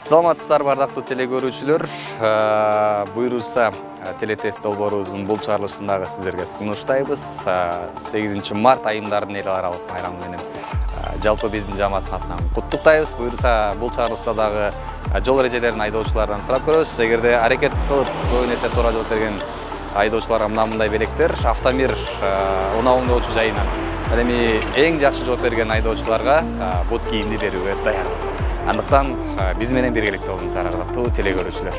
Саламатсыздарбы ардактуу телекөрүүчүлөр. Буйруса телетест долбоорубуздун бул чыгарылышындагы сиздерге сунуштайбыз. 8 март айымдардын эл аралык майрамы менен жалпы биздин жамааттын атынан куттуктайбыз. Буйруса бул чыгарылышта дагы жол эрежелерин айдоочулардан сурап көрөбүз. Эгерде аракет кылып көбүн эсе туура жол берген айдоочуларга мындай белектер: автомир унааңдоочу жайынан ал эми эң жакшы жооп берген айдоочуларга бут кийимди берүүгө даярбыз. Андыктан биз менен биргеликте болуңуздар ардактуу телекөрүүчүлөр.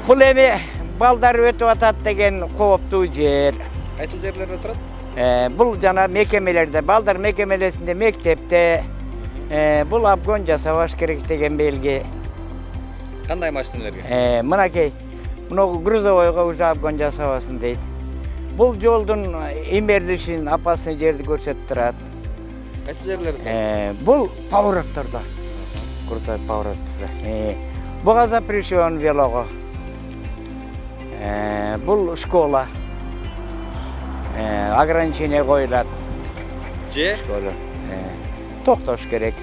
Бул эми балдар өтүп атат деген кооптуу жер. Кайсыл жерлерде турат? Бул жана мекемелерде, балдар мекемелесинде, мектепте бул обгон жасабаш керек деген белги. Кандай машиналерге? Мынакей, мына грузовойго уже обгон жасабасын дейт. Бул жолдун эмерлишин, апасын жерди көрсөтүп турат. Кайсы жерлерде? Бул повороттордо. Крутой поворотта. Буга запрещен велого. Бул школа. Ограничение коюлат. Же? Школа. Токтош керек.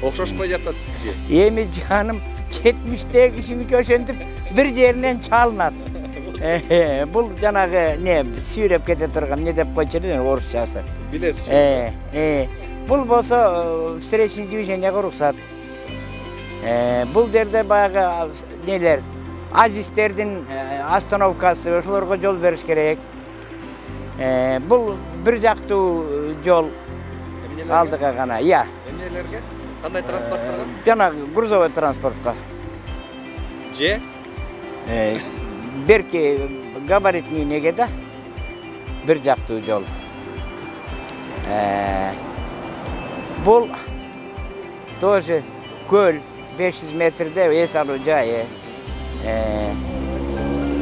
Окшошпой жатат сизге? Эми жаным 70-теги кишиники ошентип бир жеринен чалынат. Бул жанагы не сүйрөп кете турган не деп койчу эле орусчасы. Билесиз. Бул болсо встречный движенияга уруксат. Бул жерде баягы нелер азистердин остановкасы, ошолорго жол бериш керек. Бул бир жактуу жол. Алдыга гана, иә. Эмнелерге? Кандай транспортторго? Жанагы грузовой транспортко. Же? Берки габаритный неге да, бир жактуу жол. Бул тоже көл 500 метрде эс алуу жайы.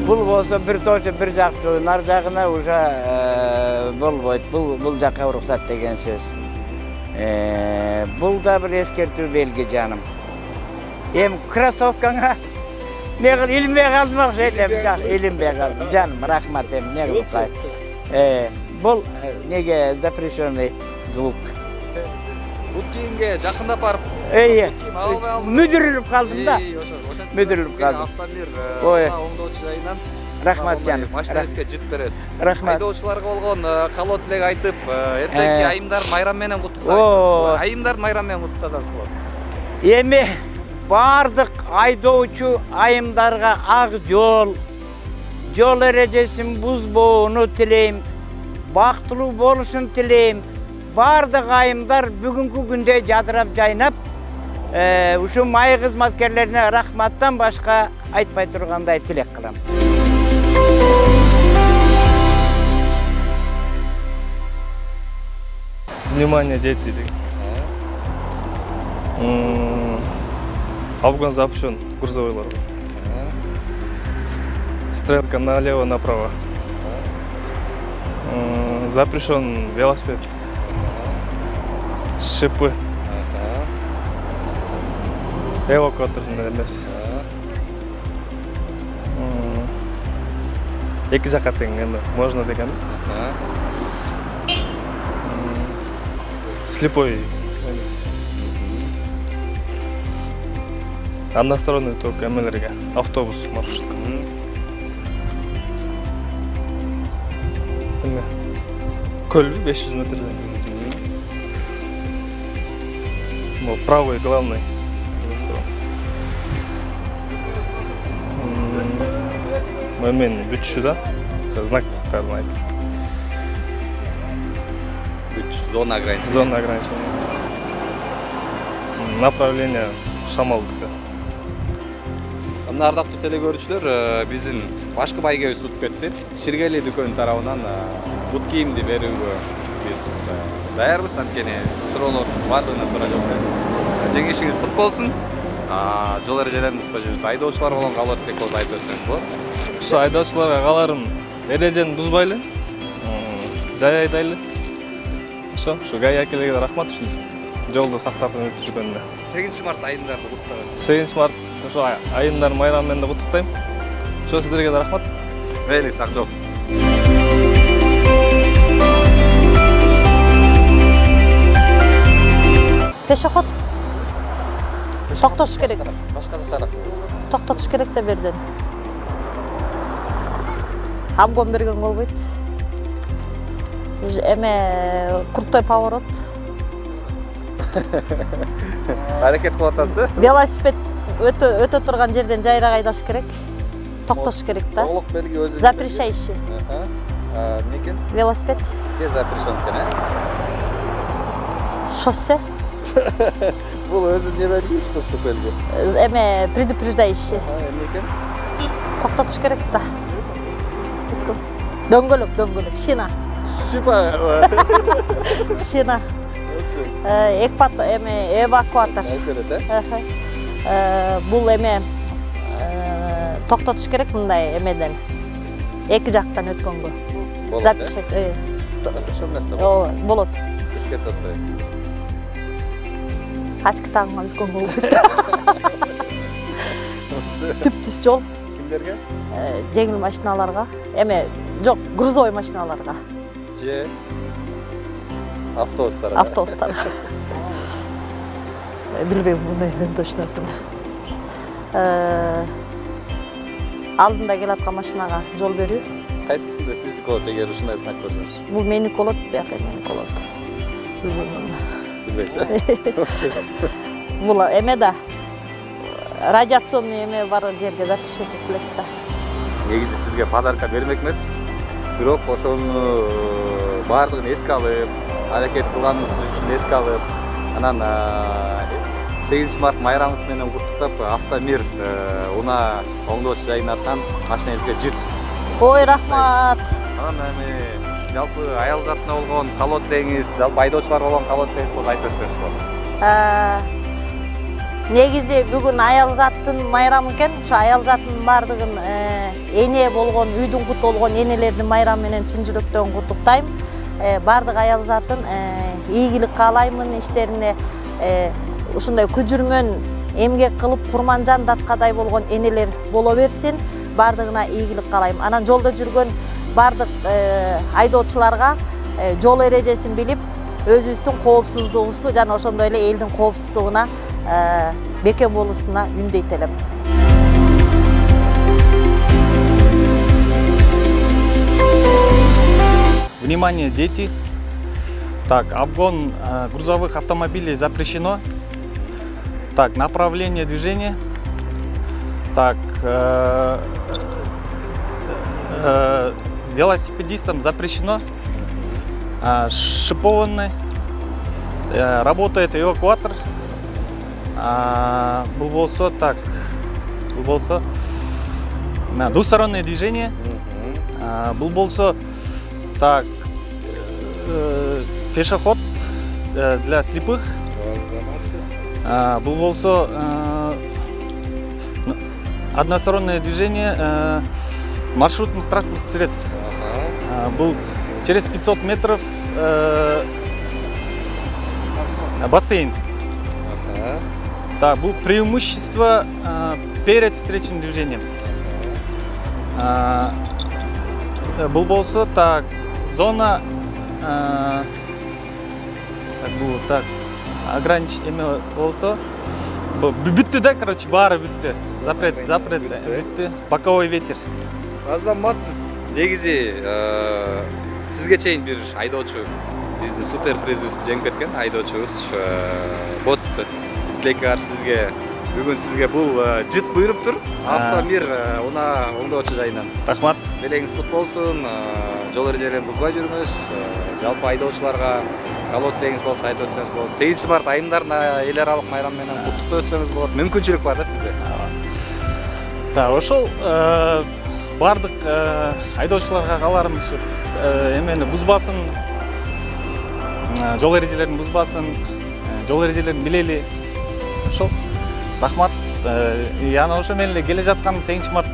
Бул болсо бир тоже бир жактуу, нар жагына уже болбойт. Бул жакка уруксат деген сөз. Бул да бир эскертүү белги жаным. Эми кроссовкаңа не кыл илинбей калдым окшойт, илинбей калдым жаным, рахмат эми не кылсай. Бул неге запрещенный звук. Бут кийимге жакындап барып, мүдүрүлүп калдым да. Мүдүрүлүп калдым. Автомир оңдоочу жайынан рахмат жаным. Машинабизге жит беребиз. Рахмат. Айдоочуларга болгон каалоо тилек айтып, эртеңки айымдар майрам менен куттуктайбыз. Айымдар майрам менен куттуктасаңыз болот. Эми бардык айдоочу айымдарга ак жол эрежесин бузбоону тилейм, бактылуу болушун тилейм. Бардык айымдар бүгүнкү күндө жадырап жайнап, ушу май кызматкерлерине рахматтан башка айтпай тургандай тилек кылам. Внимание, дети. Обгон запрещен грузовойларга. Стрелка налево, направо. Запрещен велосипед. Шипы. Эвакуаторный эмес. Эки жакка тең эми можно деген. Слепой эмес. Односторонний ток эмелерге, автобус маршрутка. Көл 500 метрден. Правый главный. Мен бүтчү да. Знак бәрін айтып. Бүтчү, зона ограничения. Зона ограничения. Направление Шамалдыкка. Мына ардактуу телекөрүүчүлөр, биздин башкы байгебиз тутуп кетти. Ширгели дүкөнү тарабынан бут кийимди берүүгө биз даярбыз. Анткени суроолордун баардыгына туура жооп берет. Жеңишиңиз кут болсун. Жол эрежелерин бузбай жүрүңүз. Айдоочуларга болгон каалоо тилек болуп айтып өтсөңүз болот. Ушу айдоочуларга кааларым эрежени бузбайлы, жай айдайлы. Ушу ГАИ акелерге рахмат үчүн жолду сактап өтүп жүргөнүнө. 8 март айымдарды куттуктайм. 8 март ошо айымдар майрамы менен куттуктайм. Ошо сиздерге да рахмат. Мейли, сак жол. Пешеход. Токтош керек. Башка да шарак. Токтотуш керек да берден. Обгон берген болбойт. Эме крутой поворот. Аракет кылып атасыз? Велосипед өтө турган жерден жайрак айдаш керек. Токтош керек да. Толук белги өзү. Запрещающий. Некен? Велосипед. Где запрещен экен, Шоссе. Бул өзү не белги, что белги? Эме предупреждающий. Некен? Токтотуш керек да. Дөңгөлөк, шина. Шипа. Шина. Эвакуатор. Бул эме токтотуш керек мындай эмеден. Эки жактан өткөнгө. Запрещать. Болот. Эскертип атпайбы? Ачкы тагыңа өткөнгө болот. Түптүс жол. Кимдерге? Жеңил машиналарга. Эме, жок, грузовой машиналарга. Же автобустарга. Автобустарга. Билбейм муну точносын. Алдында келаткан машинага жол берүү. Кайсысында сиздики болот эгер ушундай сынак көрсөңүз? Бул меники болот, бияка меники болот. Билбейм. Билбейсиз? Бул эме да радиационный эме бар жерге запрещать этилет да. Негизи сизге подарка бермек эмеспиз. Бирок ошону баардыгын эске алып, аракет кылганыңыз үчүн эске алып, анан 8 март майрамыңыз менен куттуктап, Автомир унаа оңдоочу жайына аттан машинаңызга жит. Ой, рахмат. Анан эми жалпы аял затына болгон каалоо-тилегиңиз, жалпы айдоочуларга болгон каалоо-тилегиңиз болсо айтып өтсөңүз болот. Негизи бүгүн аял заттын майрамы экен. Ошо аял заттын баардыгын эне болгон, үйдүн кут болгон энелердин майрамы менен чын жүрөктөн куттуктайм. Баардык аял затын ийгилик каалаймын, иштерине ушундай күжүрмөн эмгек кылып курманжан даткадай болгон энелер боло берсин. Баардыгына ийгилик каалайм. Анан жолдо жүргөн баардык айдоочуларга жол эрежесин билип, өзүбүздүн коопсуздугубузду жана ошондой эле элдин коопсуздугуна бекем болуусуна үндөйт элем. Внимание, дети! Так, обгон грузовых автомобилей запрещено. Так, направление движения. Так, велосипедистам запрещено. Шипованный. Работает эвакуатор. Бул болсо так. Бул болсо двустороннее движение. Бул болсо так. Пешеход для слепых. Бул болсо одностороннее движение маршрутных транспортных средств. Был через 500 метров бассейн. Да, был преимущество перед встречным движением. Был болсо так, зона так было так ограничение болсо. Бүтті да, короче, бары бүтті. Запрет, бүтті. Боковой ветер. Азаматсыз. Негизи сизге чейин бир айдоочу биздин супер призыбызды жеңип кеткен айдоочубуз Ботсты. Тилекке каршы сизге бүгүн сизге бул жит буйруптур. Автомир унаа оңдоочу жайынан. Рахмат. Белеңиз кут болсун. Жол эрежелерин бузбай жүрүңүз. Жалпы айдоочуларга каалоо-тилегиңиз болсо айтып өтсөңүз болот. 8 март айымдарына эл аралык майрам менен куттуктап өтсөңүз болот. Мүмкүнчүлүк бар да сизде. Да, ошол бардык айдоочуларга кааларым ушу эмени бузбасын, жол эрежелерин бузбасын, жол эрежелерин билели. Ошол рахмат. Яна ошо менен эле келе жаткан 8 март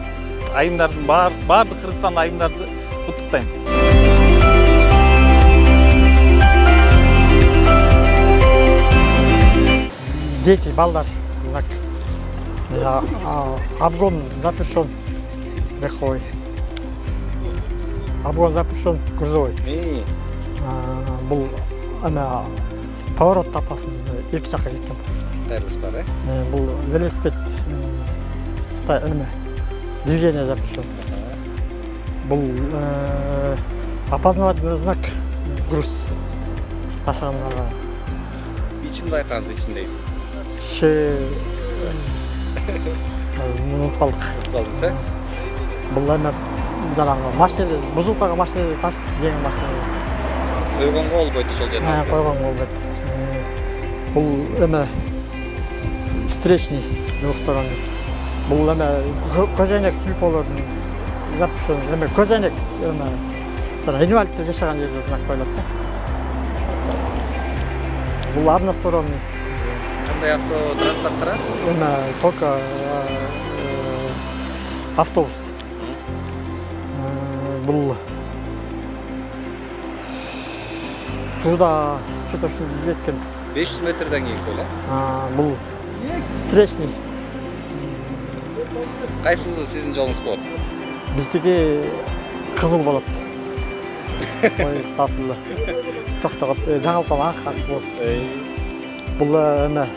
айымдардын бардык Кыргызстан айымдарды куттуктайм. Дети, балдар, обгон запрещен легковой, обгон запрещен грузовой. Был поворот тапасың, эки жакка кеткен. Кайрылыш бар, Бул велосипед движение запрещено. Бул опознавательный знак груз ташыгандарга. İçin байкаңыз, içindeysin. Унутпалдык. Калдыңыз, э? Бул эме жанагы машина, бузулкага машина ташып жеңил машина. Койгонго болбойт ошол жерде. Койгонго болбойт. Бул эме встречный двухсторонний. Бул эме көзөйнөк слепоолордун запрещен. Эме көзөйнөк эме инвалидтер жашаган жерде знак коюлат да. Бул односторонний. Кандай автотранспорттар? Эме только автобус. Бул суда что-то жеткенбиз. 500 метрден кийин эле. Бул встречный. Кайсысы сиздин жолуңуз болот? Биздики кызыл болот. Ой, стаплы. Чок-чок жаңылтан ак болот. Бул эме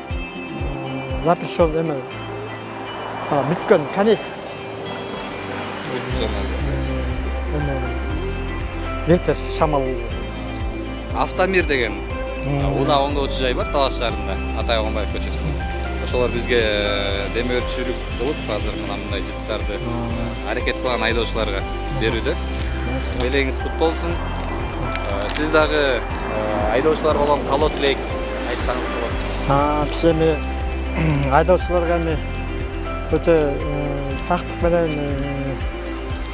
запрещен эме бүткөн конец. Ветер, шамал. Автомир деген унаа оңдоочу жай бар Талас шаарында, Атай Огонбаев көчөсүндө. Ошолор бизге демөөрчүлүк кылып азыр мындай жыттарды аракет кылган айдоочуларга берүүдө. Белеңиз кут болсун. Сиз дагы айдоочулар болгон каалоо тилек айтсаңыз болот. Биз эми айдоочуларга эми өтө сактык менен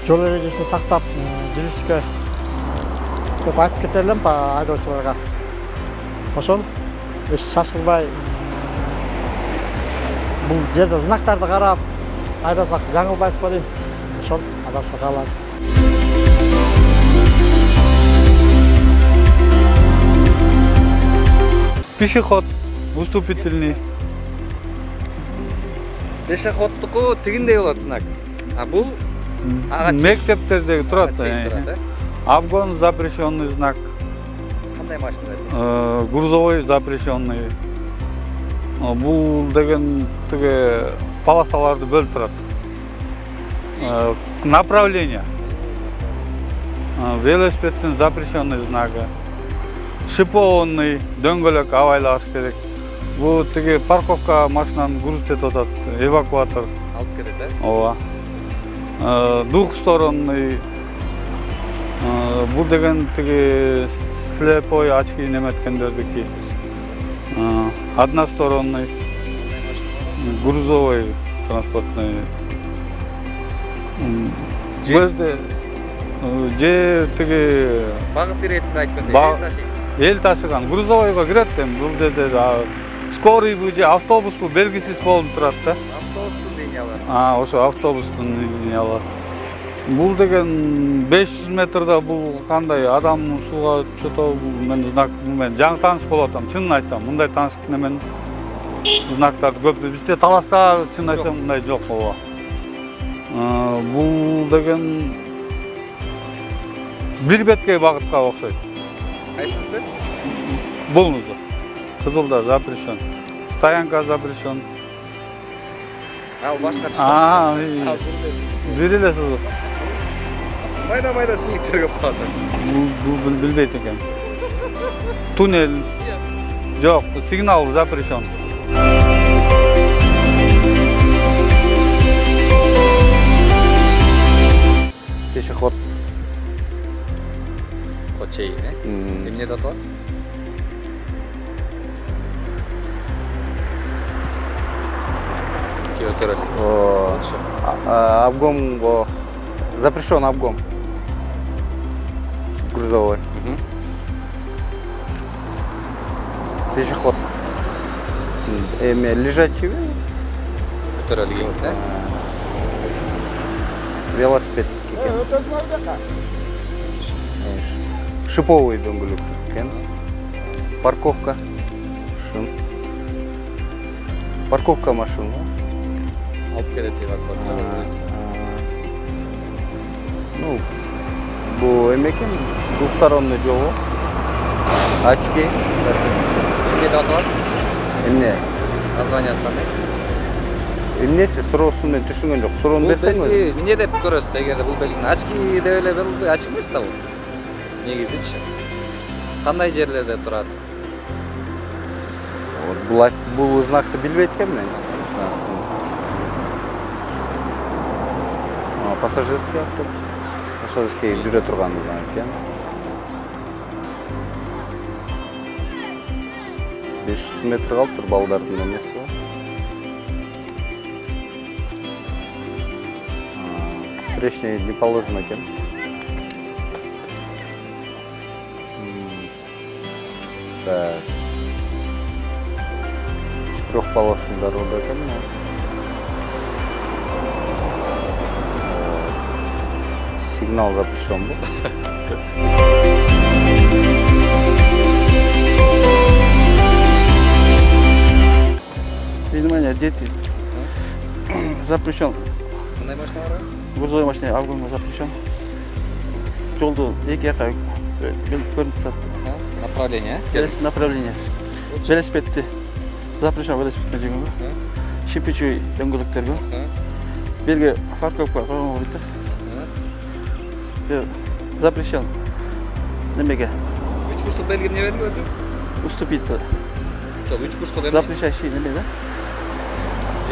жол эрежесин сактап жүрүшкө деп айтып кетер элем айдоочуларга. Ошол эч шашылбай бул жерде знактарды карап айдасак жаңылбайсызбы дейм. Ошол адашып калабыз. Пешеход, уступительный. Пешеходдуку тигиндей болот знак. А бул Мектептердеги турат. Обгон запрещенный знак. Кандай машиналар? Грузовой запрещенный. Бул деген тиги полосаларды бөлүп турат. Направление. Велосипедтин запрещенный знаки. Шипованный дөңгөлөк абайлаш керек. Бул тиги парковка машинаны груз этип атат, эвакуатор. Алып кетет, э? Ооба. Двухсторонный. Бул деген тиги слепой очки неметкендердики. Односторонний. Грузовой транспортный. Жерде же тиги Багыт иретинде айткандай. Эл ташыган грузовойго кирет эми бул жерде скорыйбы же автобусбу белгисиз болуп турат да. Автобустун линиялары. Ошо автобустун линиялары. Бул деген 500 метрде бул кандай адам сууга чото мен знак мен жаңы тааныш болуп атам. Чынын айтсам, мындай таанышык немен знактарды көп бизде Таласта чын айтсам мындай жок ооба. Бул деген бир бетке багытка окшойт. Кайсысы? Булнузу. Кызылда запрещен. Стоянка запрещен. Ал башка чыккан. Бир эле сызык. Майда-майда сиңиктер көп калат. Бул билбейт экен. Туннель. Жок, сигнал запрещен. Пешеход. Кочей, э? Эмне да аталат? Обгон, запрещен обгон грузовой. Пешеход. Лежачий велосипед. Шиповый дөңгөлөк. Парковка. Шин. Парковка машин. Алып келет эвакуатор. Ну, бул эме экен, двухсторонний жол. Очки. деп аталат? Эмне? Названиясы кандай? Эмнеси суроосун мен түшүнгөн жок. Суроону берсең Бул белги эмне деп көрөсүз эгерде бул белгини очки деп эле очки эмес да бул. Негизичи. Кандай жерлерде турат? Бул знакты билбейт экенмин мен. Пассажирский автобус. Пассажирский жүрө турган экен. 500 метр калыптыр балдардын эмеси бар. Встречный не положено экен. Так. Четырехполосный дорога экен. Сигнал запрещен был. Внимание, дети. Запрещен. Кандай машиналар? Грузовой машина обгон запрещен. Жолду эки жака көрүнүп турат. Направление, Направление. Велосипедти запрещен велосипедке жегенге. Шипичий дөңгөлөктөргө. Белги парковка койгонго болот. Запрещен. Немеге? 3 бурчтук белги эмне белги өзү? Уступить. Жок, 3 бурчтук эмне? Запрещающий неме да?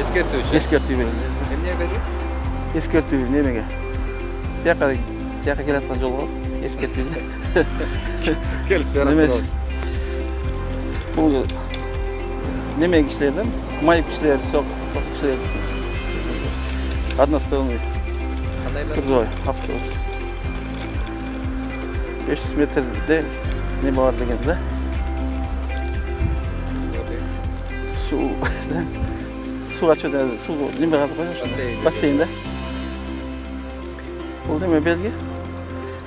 Эскертүүчү. Эскертүү белги. Эмне белги? Эскертүү немеге? Жака келаткан жолго эскертүү. Келиспей жатабыз. Бул неме кишилерден, майып кишилер, сок кишилер. Односторонний. Кандайлар? Грузовой автобус. 500 метрде неме бар деген да? Суга чөйдө, суу неме катып коюш? Бассейн да. Бул неме белги?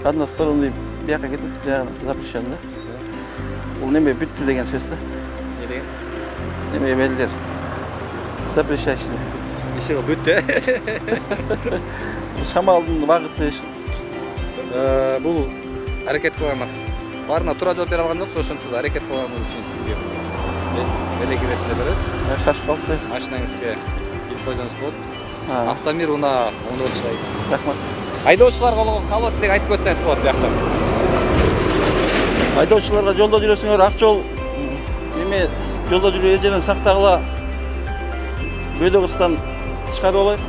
Односторонний бияка кетип, бияка запрещен да. Бул неме бүттү деген сөз да. Не деген? Неме белгилер. Запрещающий. Ишиги бүттү. Шамалдын багыты. Бул аракет кылган. Баарына туура жооп бере алган жоксуз, ошентип аракет кылганыңыз үчүн сизге белги ретинде беребиз. Шашып калыптыр. Машинаңызга билип койсоңуз болот. Автомир унаа оңдотушайт. Рахмат. Айдоочуларга болгон каалоо тилек айтып өтсөңүз болот бияктан. Айдоочуларга жолдо жүрөсүңөр, ак жол неме жолдо жүрүү эрежелерин сактагыла. Бөлөгүстан тышкары болоюк.